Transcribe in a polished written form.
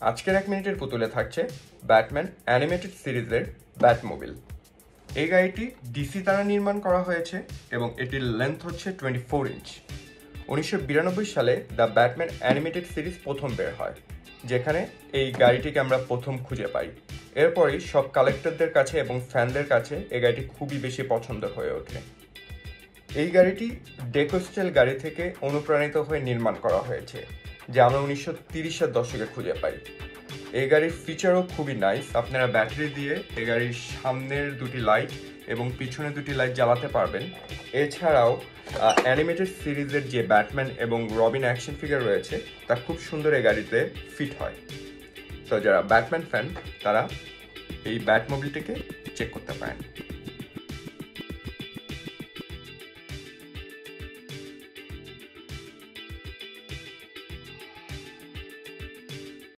আজকের 1 মিনিটের পুতুলে থাকছে ব্যাটম্যান অ্যানিমেটেড সিরিজের ব্যাটমোবিল। এই গাড়িটি ডিসি দ্বারা নির্মাণ করা হয়েছে এবং এটির লেন্থ হচ্ছে 24 ইঞ্চ। 1992 সালে দ্য ব্যাটম্যান অ্যানিমেটেড সিরিজ প্রথম বের হয়, যেখানে এই গাড়িটিকে আমরা প্রথম খুঁজে পাই। এরপরই সব কালেক্টরদের কাছে এবং ফ্যানদের কাছে এই গাড়িটি খুবই বেশি পছন্দ হয়ে ওঠে। এই গাড়িটি ডেকো স্টাইল গাড়ি থেকে অনুপ্রাণিত হয়ে নির্মাণ করা হয়েছে, যা আমরা 1930-এর দশকে খুঁজে পাই। এই গাড়ির ফিচারও খুবই নাইস। আপনারা ব্যাটারি দিয়ে এই গাড়ির সামনের দুটি লাইট এবং পিছনে দুটি লাইট জ্বালাতে পারবেন। এছাড়াও অ্যানিমেটেড সিরিজের যে ব্যাটম্যান এবং রবিন অ্যাকশন ফিগার রয়েছে তা খুব সুন্দর এই গাড়িতে ফিট হয়। তো যারা ব্যাটম্যান ফ্যান তারা এই ব্যাটমোবিলটিকে চেক করতে পারেন।